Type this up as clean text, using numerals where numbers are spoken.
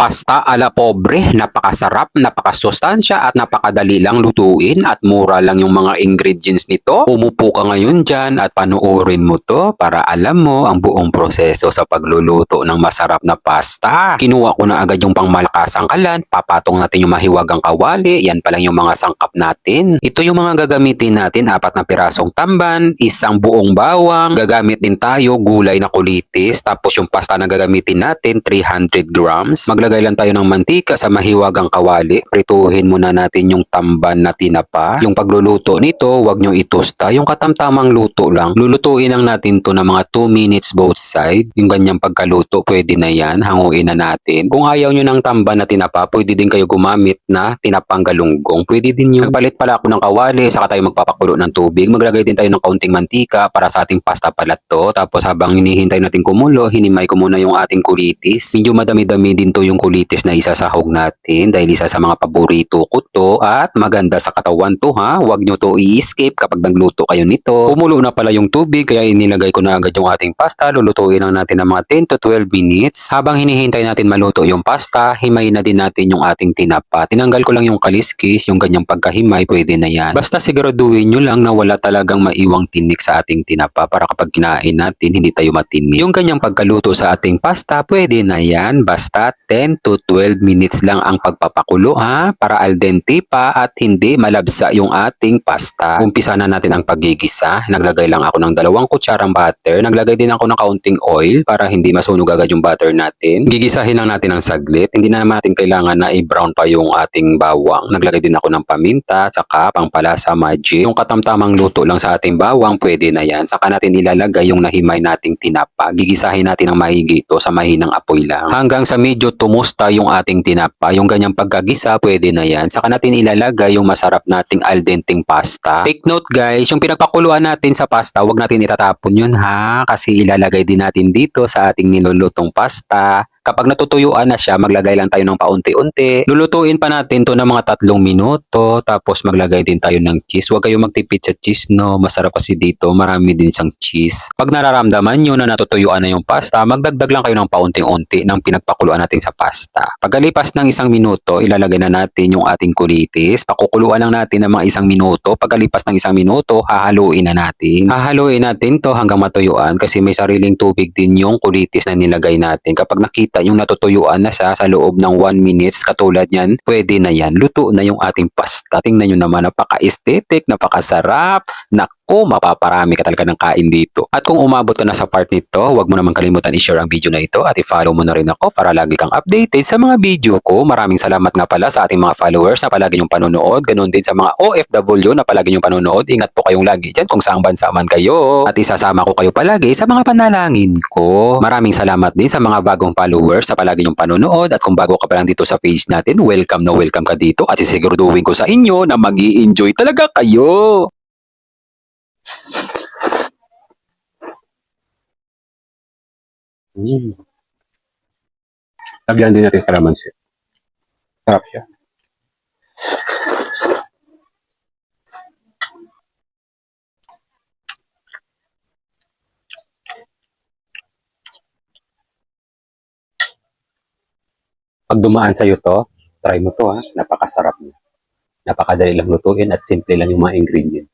Pasta ala pobre, napakasarap, napakasustansya at napakadali lang lutuin at mura lang yung mga ingredients nito. Umupo ka ngayon dyan at panoorin mo to para alam mo ang buong proseso sa pagluluto ng masarap na pasta. Kinuha ko na agad yung pangmalakasang kalan, papatong natin yung mahiwagang kawali, yan pa lang yung mga sangkap natin. Ito yung mga gagamitin natin, 4 na pirasong tamban, isang buong bawang, gagamit din tayo gulay na kulitis, tapos yung pasta na gagamitin natin 300 grams. Maglagay lang tayo ng mantika sa mahiwagang kawali. Prituhin muna natin yung tamban na tinapa. Yung pagluluto nito, wag nyo itosta. Yung katamtamang luto lang. Lulutuin lang natin to na mga 2 minutes both side. Yung ganyang pagkaluto, pwede na yan. Hanguin na natin. Kung ayaw nyo ng tamban na tinapa, pwede din kayo gumamit na tinapang galunggong. Pwede din yun. Nagpalit pala ako ng kawali, saka tayo magpapakulo ng tubig. Maglagay din tayo ng kaunting mantika para sa ating pasta palat to. Tapos habang hinihintay natin kumulo, hinimay ko muna yung ating kulitis. Medyo madami-dami din to yung kulitis na isasahog natin dahil isa sa mga paborito ko to at maganda sa katawan to ha. Huwag nyo to i-skip kapag nagluto kayo nito. Kumulo na pala yung tubig kaya inilagay ko na agad yung ating pasta. Lulutuin lang natin ng mga 10 to 12 minutes. Habang hinihintay natin maluto yung pasta, himay na din natin yung ating tinapa. Tinanggal ko lang yung kaliskis, yung ganyang pagkahimay, pwede na yan. Basta siguraduhin nyo lang na wala talagang maiwang tinik sa ating tinapa para kapag kinain natin, hindi tayo matinik. Yung ganyang pagkaluto sa ating pasta, pwede na yan. Basta 10 to 12 minutes lang ang pagpapakulo ha, para al dente pa at hindi malabsa yung ating pasta. Umpisa na natin ang paggigisa. Naglagay lang ako ng 2 kutsarang butter. Naglagay din ako ng kaunting oil para hindi masunog agad yung butter natin. Gigisahin lang natin ng saglit. Hindi na naman natin kailangan na i-brown pa yung ating bawang. Naglagay din ako ng paminta, tsaka pangpalasa magic. Yung katamtamang luto lang sa ating bawang, pwede na yan. Saka natin ilalagay yung nahimay nating tinapa. Gigisahin natin ng mahigi ito sa mahinang apoy lang. Hanggang sa medyo tumusta yung ating tinapa. Yung ganyang pagkagisa, pwede na yan. Saka natin ilalagay yung masarap nating al denteng pasta. Take note guys, yung pinagpakuluan natin sa pasta, wag natin itatapon yun ha. Kasi ilalagay din natin dito sa ating nilulutong pasta. Kapag natutuyuan na siya, maglagay lang tayo ng paunti-unti. Lulutuin pa natin to ng mga 3 minuto. Tapos maglagay din tayo ng cheese. Huwag kayong magtipid sa cheese, no? Masarap kasi dito. Marami din siyang cheese. Pag nararamdaman nyo na natutuyuan na yung pasta, magdagdag lang kayo ng paunti-unti ng pinagpakuluan natin sa pasta. Pagkalipas ng 1 minuto, ilalagay na natin yung ating kulitis. Pakukuluan lang natin ng mga 1 minuto. Pagkalipas ng 1 minuto, hahaluin na natin. Hahaluin natin to hanggang matuyuan kasi may sariling tubig din yung kulitis na nilagay natin. Kapag nakita yung natutuyuan na siya sa loob ng 1 minutes katulad yan, pwede na yan. Luto na yung ating pasta. Tingnan nyo naman, napaka-aesthetic, napakasarap. Naku, mapaparami ka talaga ng kain dito. At kung umabot ka na sa part nito, huwag mo naman kalimutan i-share ang video na ito at i-follow mo na rin ako para lagi kang updated sa mga video ko. Maraming salamat nga pala sa ating mga followers na palagi yung panonood. Ganun din sa mga OFW na palagi yung panonood. Ingat po kayong lagi dyan kung saang bansa man kayo. At isasama ko kayo palagi sa mga panalangin ko. Maraming salamat din sa mga bagong followers sa palagi yung panonood. At kung bago ka pa lang dito sa page natin, welcome na welcome ka dito. At sisiguraduhin ko sa inyo na mag-i-enjoy talaga kayo. Lagyan din natin kalamansi. Sarap siya. Pag dumaan sa'yo to, try mo to ha. Napakasarap niya. Napakadali lang lutuin at simple lang yung mga ingredients.